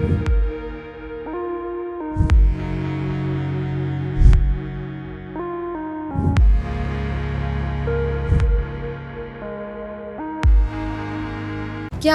क्या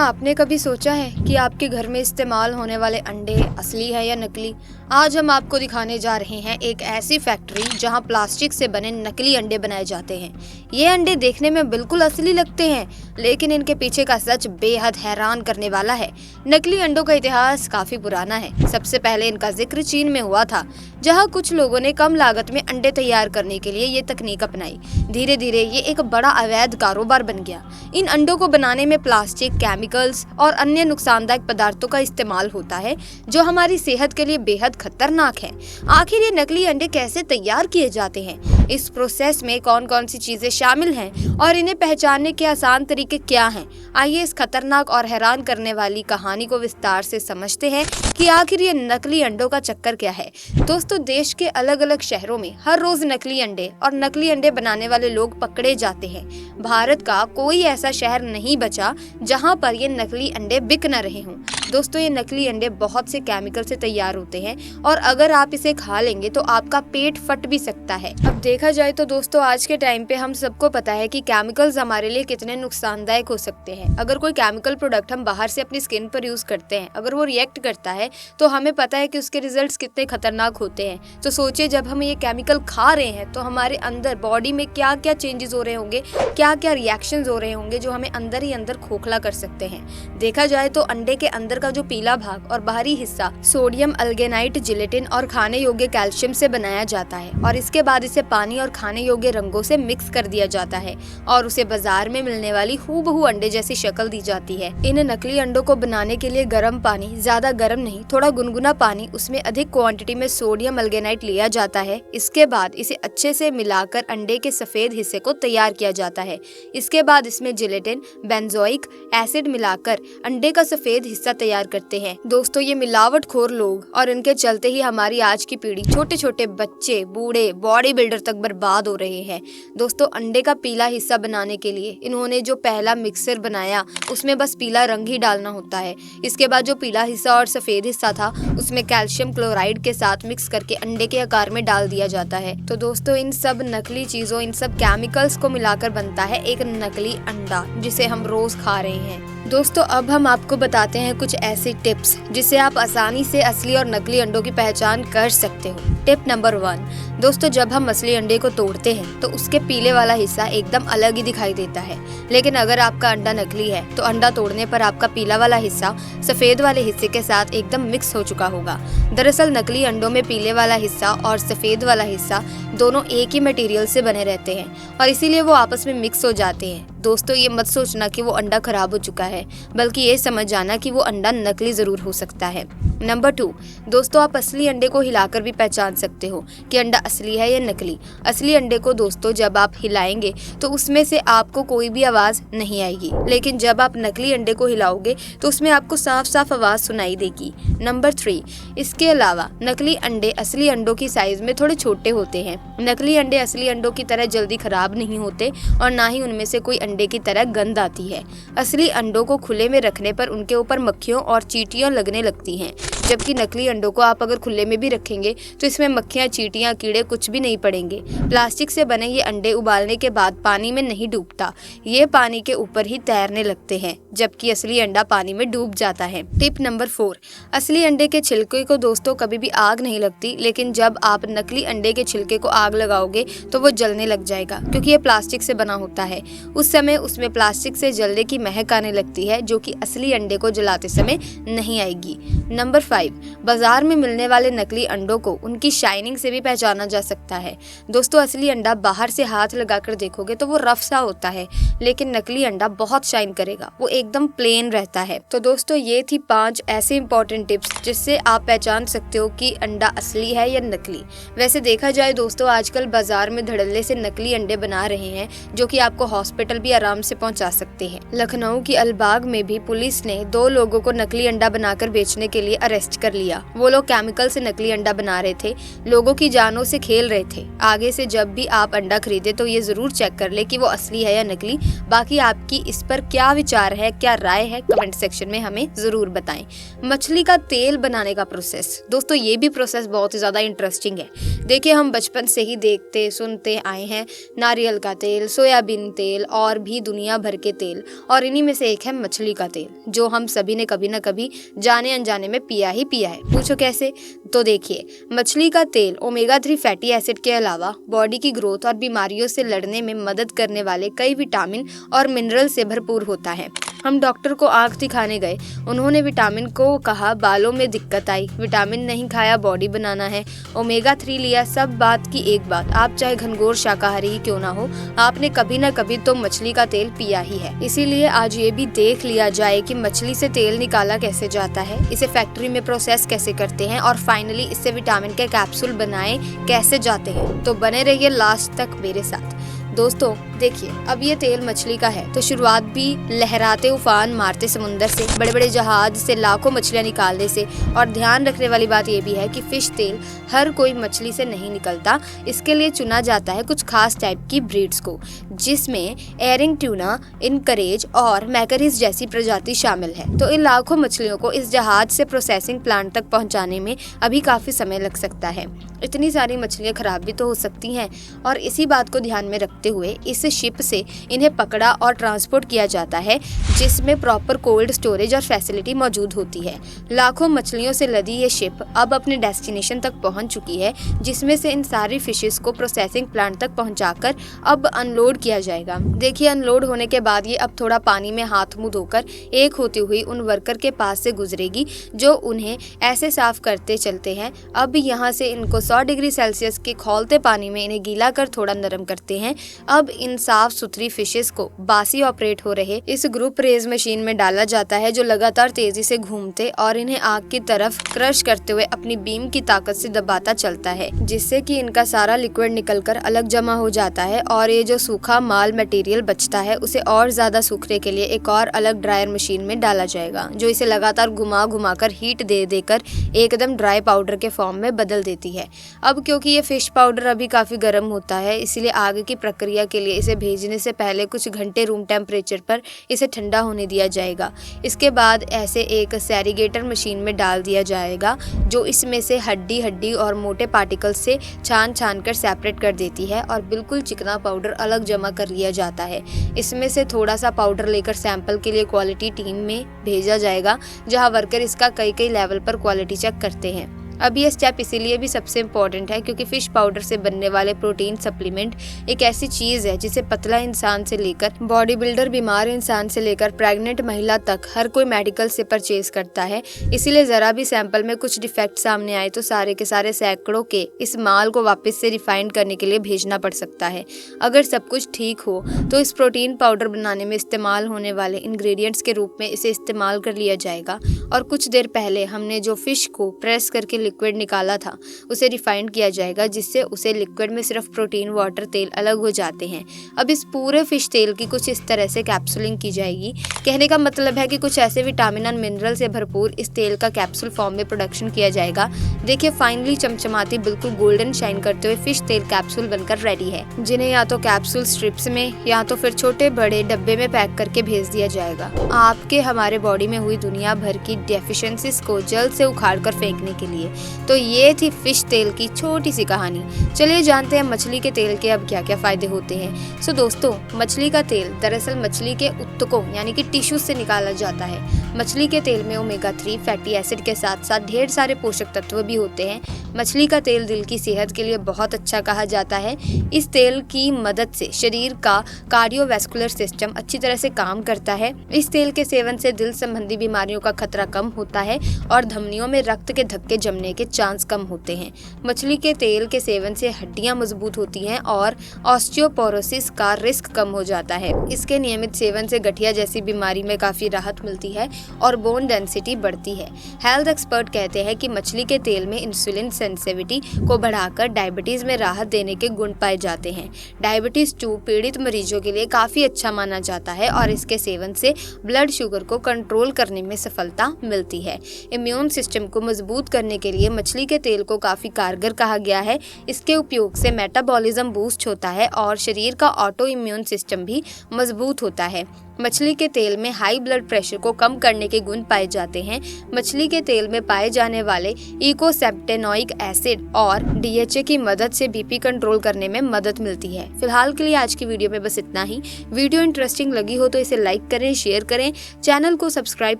आपने कभी सोचा है कि आपके घर में इस्तेमाल होने वाले अंडे असली है या नकली? आज हम आपको दिखाने जा रहे हैं एक ऐसी फैक्ट्री जहां प्लास्टिक से बने नकली अंडे बनाए जाते हैं। ये अंडे देखने में बिल्कुल असली लगते हैं, लेकिन इनके पीछे का सच बेहद हैरान करने वाला है। नकली अंडों का इतिहास काफी पुराना है। सबसे पहले इनका जिक्र चीन में हुआ था, जहाँ कुछ लोगों ने कम लागत में अंडे तैयार करने के लिए ये तकनीक अपनाई। धीरे धीरे ये एक बड़ा अवैध कारोबार बन गया। इन अंडों को बनाने में प्लास्टिक, केमिकल्स और अन्य नुकसानदायक पदार्थों का इस्तेमाल होता है, जो हमारी सेहत के लिए बेहद खतरनाक है। आखिर ये नकली अंडे कैसे तैयार किए जाते हैं? इस प्रोसेस में कौन कौन सी चीजें शामिल हैं और इन्हें पहचानने के आसान तरीके क्या हैं? आइए इस खतरनाक और हैरान करने वाली कहानी को विस्तार से समझते हैं कि आखिर ये नकली अंडों का चक्कर क्या है। दोस्तों, देश के अलग अलग शहरों में हर रोज नकली अंडे और नकली अंडे बनाने वाले लोग पकड़े जाते हैं। भारत का कोई ऐसा शहर नहीं बचा जहां पर ये नकली अंडे बिक न रहे हों। दोस्तों, ये नकली अंडे बहुत से केमिकल से तैयार होते हैं और अगर आप इसे खा लेंगे तो आपका पेट फट भी सकता है। अब देखा जाए तो दोस्तों, आज के टाइम पे हम सबको पता है कि केमिकल्स हमारे लिए कितने नुकसानदायक हो सकते हैं। अगर कोई केमिकल प्रोडक्ट हम बाहर से अपनी स्किन पर यूज करते हैं, अगर वो रिएक्ट करता है तो हमें पता है कि उसके रिजल्ट्स कितने खतरनाक होते हैं। तो सोचिए, जब हम ये केमिकल खा रहे हैं तो हमारे अंदर बॉडी में क्या क्या चेंजेस हो रहे होंगे, क्या क्या रिएक्शंस हो रहे होंगे, जो हमें अंदर ही अंदर खोखला कर सकते हैं। देखा जाए तो अंडे के अंदर का जो पीला भाग और बाहरी हिस्सा सोडियम अल्गेनाइट, जिलेटिन और खाने योग्य कैल्शियम से बनाया जाता है और इसके बाद इसे पानी और खाने योग्य रंगों से मिक्स कर दिया जाता है और उसे बाजार में मिलने वाली हूबहू अंडे जैसी शक्ल दी जाती है। इन नकली अंडों को बनाने के लिए गर्म पानी, ज्यादा गर्म नहीं, थोड़ा गुनगुना पानी, उसमें अधिक क्वांटिटी में सोडियम अल्गेनाइट लिया जाता है। इसके बाद इसे अच्छे से मिलाकर अंडे के सफेद हिस्से को तैयार किया जाता है। इसके बाद इसमें जिलेटिन, बेंजोइक एसिड मिलाकर अंडे का सफेद हिस्सा तैयार करते हैं। दोस्तों, ये मिलावटखोर लोग और इनके चलते ही हमारी आज की पीढ़ी, छोटे छोटे बच्चे, बूढ़े, बॉडी बिल्डर तक बर्बाद हो रहे हैं। दोस्तों, अंडे का पीला हिस्सा बनाने के लिए इन्होंने जो पहला मिक्सर बनाया, उसमें बस पीला रंग ही डालना होता है। इसके बाद जो पीला हिस्सा और सफेद हिस्सा था, उसमें कैल्शियम क्लोराइड के साथ मिक्स करके अंडे के आकार में डाल दिया जाता है। तो दोस्तों, इन सब नकली चीजों, इन सब केमिकल्स को मिलाकर बनता है एक नकली अंडा, जिसे हम रोज खा रहे हैं। दोस्तों, अब हम आपको बताते हैं कुछ ऐसी टिप्स जिससे आप आसानी से असली और नकली अंडों की पहचान कर सकते हो। टिप नंबर 1, दोस्तों, जब हम असली अंडे को तोड़ते हैं तो उसके पीले वाला हिस्सा एकदम अलग ही दिखाई देता है। लेकिन अगर आपका अंडा नकली है तो अंडा तोड़ने पर आपका पीला वाला हिस्सा सफेद वाले हिस्से के साथ एकदम मिक्स हो चुका होगा। दरअसल नकली अंडों में पीले वाला हिस्सा और सफेद वाला हिस्सा दोनों एक ही मटेरियल से बने रहते हैं और इसीलिए वो आपस में मिक्स हो जाते हैं। दोस्तों, ये मत सोचना कि वो अंडा खराब हो चुका है, बल्कि ये समझ जाना कि वो अंडा नकली जरूर हो सकता है। नंबर 2, दोस्तों, आप असली अंडे को हिलाकर भी पहचान सकते हो कि अंडा असली है या नकली। असली अंडे को दोस्तों जब आप हिलाएंगे तो उसमें से आपको कोई भी आवाज नहीं आएगी, लेकिन जब आप नकली अंडे को हिलाओगे तो उसमें आपको साफ साफ आवाज सुनाई देगी। नंबर 3, इसके अलावा नकली अंडे असली अंडों की साइज में थोड़े छोटे होते हैं। नकली अंडे असली अंडों की तरह जल्दी खराब नहीं होते और ना ही उनमें से कोई अंडे की तरह गंध आती है। असली अंडों को खुले में रखने पर उनके ऊपर मक्खियों और चींटियां लगने लगती हैं, जबकि नकली अंडों को आप अगर खुले में भी रखेंगे तो इसमें मक्खियां, चींटियां, कीड़े कुछ भी नहीं पड़ेंगे। प्लास्टिक से बने ये अंडे उबालने के बाद पानी में नहीं डूबता, ये पानी के ऊपर ही तैरने लगते हैं, जबकि असली अंडा पानी में डूब जाता है। टिप नंबर 4, असली अंडे के छिलके को दोस्तों कभी भी आग नहीं लगती, लेकिन जब आप नकली अंडे के छिलके को आग लगाओगे तो वो जलने लग जाएगा, क्योंकि ये प्लास्टिक से बना होता है। उस समय उसमें प्लास्टिक से जलने की महक आने लगती है, जो कि असली अंडे को जलाते समय नहीं आएगी। नंबर 5, बाजार में मिलने वाले नकली अंडों को उनकी शाइनिंग से भी पहचाना जा सकता है। दोस्तों, असली अंडा बाहर से हाथ लगाकर देखोगे तो वो रफ सा होता है, लेकिन नकली अंडा बहुत शाइन करेगा, वो एकदम प्लेन रहता है। तो दोस्तों, ये थी 5 ऐसे इंपॉर्टेंट टिप्स जिससे आप पहचान सकते हो कि अंडा असली है या नकली। वैसे देखा जाए दोस्तों, आजकल बाजार में धड़ल्ले से नकली अंडे बना रहे हैं, जो कि आपको हॉस्पिटल भी आराम से पहुंचा सकते हैं। लखनऊ की अलीबाग में भी पुलिस ने 2 लोगों को नकली अंडा बनाकर बेचने के लिए अरेस्ट कर लिया। वो लोग केमिकल से नकली अंडा बना रहे थे, लोगों की जानों से खेल रहे थे। आगे से जब भी आप अंडा खरीदे तो ये जरूर चेक कर ले कि वो असली है या नकली। बाकी आपकी इस पर क्या विचार है, क्या राय है, कमेंट सेक्शन में हमें जरूर बताएं। मछली का तेल बनाने का प्रोसेस, दोस्तों ये भी प्रोसेस बहुत ही ज्यादा इंटरेस्टिंग है। देखिए, हम बचपन से ही देखते सुनते आए हैं नारियल का तेल, सोयाबीन तेल और भी दुनिया भर के तेल, और इन्हीं में से एक है मछली का तेल, जो हम सभी ने कभी न कभी जाने अनजाने में पिया ही पिया है। पूछो कैसे? तो देखिए, मछली का तेल ओमेगा 3 फैटी एसिड के अलावा बॉडी की ग्रोथ और बीमारियों से लड़ने में मदद करने वाले कई विटामिन और मिनरल से भरपूर होता है। हम डॉक्टर को आंख दिखाने गए, उन्होंने विटामिन को कहा, बालों में दिक्कत आई, विटामिन नहीं खाया, बॉडी बनाना है, ओमेगा 3 लिया। सब बात की एक बात, आप चाहे घनघोर शाकाहारी ही क्यों ना हो, आपने कभी न कभी तो मछली का तेल पिया ही है। इसीलिए आज ये भी देख लिया जाए कि मछली से तेल निकाला कैसे जाता है, इसे फैक्ट्री में प्रोसेस कैसे करते हैं और फाइनली इससे विटामिन के कैप्सूल बनाए कैसे जाते हैं। तो बने रहिए लास्ट तक मेरे साथ। दोस्तों देखिए, अब ये तेल मछली का है तो शुरुआत भी लहराते उफान मारते समुंदर से, बड़े बड़े जहाज से लाखों मछलियां निकालने से। और ध्यान रखने वाली बात ये भी है कि फिश तेल हर कोई मछली से नहीं निकलता, इसके लिए चुना जाता है कुछ खास टाइप की ब्रीड्स को, जिसमें एरिंग ट्यूना, इनकरेज और मैकरीज जैसी प्रजाति शामिल है। तो इन लाखों मछलियों को इस जहाज से प्रोसेसिंग प्लांट तक पहुँचाने में अभी काफी समय लग सकता है। इतनी सारी मछलियाँ खराब भी तो हो सकती हैं, और इसी बात को ध्यान में रखते हुए इस शिप से इन्हें पकड़ा और ट्रांसपोर्ट किया जाता है, जिसमें प्रॉपर कोल्ड स्टोरेज और फैसिलिटी मौजूद होती है। लाखों मछलियों से लदी ये शिप अब अपने डेस्टिनेशन तक पहुंच चुकी है, जिसमें से इन सारी फिशेस को प्रोसेसिंग प्लांट तक पहुंचाकर अब अनलोड किया जाएगा। देखिए, अनलोड होने के बाद ये अब थोड़ा पानी में हाथ मुंह धोकर एक होती हुई उन वर्कर के पास से गुजरेगी, जो उन्हें ऐसे साफ करते चलते हैं। अब यहाँ से इनको 100 डिग्री सेल्सियस के खौलते पानी में इन्हें गीला कर थोड़ा नरम करते हैं। अब इन साफ सुथरी फिशेस को बासी ऑपरेट हो रहे इस ग्रुप रेज मशीन में डाला जाता है, जो लगातार तेजी से घूमते और इन्हें आग की तरफ क्रश करते हुए अपनी बीम की ताकत से दबाता चलता है, जिससे कि इनका सारा लिक्विड निकलकर अलग जमा हो जाता है। और ये जो सूखा माल मटेरियल बचता है, उसे और ज्यादा सूखने के लिए एक और अलग ड्रायर मशीन में डाला जाएगा, जो इसे लगातार घुमा घुमा कर हीट दे देकर एकदम ड्राई पाउडर के फॉर्म में बदल देती है। अब क्योंकि ये फिश पाउडर अभी काफी गर्म होता है, इसलिए आगे की प्रक्रिया के लिए इसे भेजने से पहले कुछ घंटे रूम टेम्परेचर पर इसे ठंडा होने दिया जाएगा। इसके बाद ऐसे एक सेरीगेटर मशीन में डाल दिया जाएगा, जो इसमें से हड्डी और मोटे पार्टिकल्स से छान कर सेपरेट कर देती है, और बिल्कुल चिकना पाउडर अलग जमा कर लिया जाता है। इसमें से थोड़ा सा पाउडर लेकर सैंपल के लिए क्वालिटी टीम में भेजा जाएगा, जहां वर्कर इसका कई लेवल पर क्वालिटी चेक करते हैं। अब ये स्टेप इसीलिए भी सबसे इम्पोर्टेंट है क्योंकि फिश पाउडर से बनने वाले प्रोटीन सप्लीमेंट एक ऐसी चीज़ है जिसे पतला इंसान से लेकर बॉडी बिल्डर, बीमार इंसान से लेकर प्रेग्नेंट महिला तक हर कोई मेडिकल से परचेज करता है। इसीलिए ज़रा भी सैंपल में कुछ डिफेक्ट सामने आए तो सारे के सारे सैकड़ों के इस माल को वापस से रिफाइंड करने के लिए भेजना पड़ सकता है। अगर सब कुछ ठीक हो तो इस प्रोटीन पाउडर बनाने में इस्तेमाल होने वाले इंग्रेडिएंट्स के रूप में इसे इस्तेमाल कर लिया जाएगा। और कुछ देर पहले हमने जो फिश को प्रेस करके लिक्विड निकाला था उसे रिफाइंड किया जाएगा, जिससे उसे लिक्विड में सिर्फ प्रोटीन, वाटर, तेल अलग हो जाते हैं। अब इस पूरे फिश तेल की कुछ इस तरह से कैप्सूलिंग की जाएगी। कहने का मतलब है कि कुछ ऐसे विटामिन और मिनरल से भरपूर इस तेल का कैप्सूल फॉर्म में प्रोडक्शन किया जाएगा। देखिए, फाइनली चमचमाती बिल्कुल गोल्डन शाइन करते हुए फिश तेल कैप्सूल बनकर रेडी है, जिन्हें या तो कैप्सूल स्ट्रिप्स में या तो फिर छोटे बड़े डब्बे में पैक करके भेज दिया जाएगा, आपके हमारे बॉडी में हुई दुनिया भर की डेफिशिएंसीज को जल्द से उखाड़ कर फेंकने के लिए। तो ये थी फिश तेल की छोटी सी कहानी। चलिए जानते हैं मछली के तेल के अब क्या क्या फायदे होते हैं। सो दोस्तों, मछली का तेल दरअसल मछली के उत्तकों यानी कि टिश्यू से निकाला जाता है। मछली के तेल में ओमेगा 3 फैटी एसिड के साथ साथ ढेर सारे पोषक तत्व भी होते हैं। मछली का तेल दिल की सेहत के लिए बहुत अच्छा कहा जाता है। इस तेल की मदद से शरीर का कार्डियोवैस्कुलर सिस्टम अच्छी तरह से काम करता है। इस तेल के सेवन से दिल संबंधी बीमारियों का खतरा कम होता है और धमनियों में रक्त के धक्के जमने के चांस कम होते हैं। मछली के तेल के सेवन से हड्डियां मजबूत होती हैं और ऑस्टियोपोरोसिस का रिस्क कम हो जाता है। इसके नियमित सेवन से गठिया जैसी बीमारी में काफी राहत मिलती है। और बोन डेंसिटी बढ़ती है। हेल्थ एक्सपर्ट कहते हैं कि मछली के तेल में इंसुलिन सेंसिटिविटी को बढ़ाकर डायबिटीज में राहत देने के गुण पाए जाते हैं। डायबिटीज 2 पीड़ित मरीजों के लिए काफी अच्छा माना जाता है और इसके सेवन से ब्लड शुगर को कंट्रोल करने में सफलता मिलती है। इम्यून सिस्टम को मजबूत करने के लिए मछली के तेल को काफी कारगर कहा गया है। इसके उपयोग से मेटाबॉलिज्म बूस्ट होता है और शरीर का ऑटो इम्यून सिस्टम भी मजबूत होता है। मछली के तेल में हाई ब्लड प्रेशर को कम करने के गुण पाए जाते हैं। मछली के तेल में पाए जाने वाले इकोसेप्टेनोइक एसिड और DHA की मदद से बीपी कंट्रोल करने में मदद मिलती है। फिलहाल के लिए आज की वीडियो में बस इतना ही। वीडियो इंटरेस्टिंग लगी हो तो इसे लाइक करें, शेयर करें, चैनल को सब्सक्राइब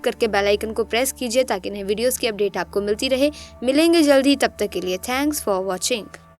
करके बेल आइकन को प्रेस कीजिए ताकि नए वीडियोस की अपडेट आपको मिलती रहे। मिलेंगे जल्द ही, तब तक के लिए थैंक्स फॉर वॉचिंग।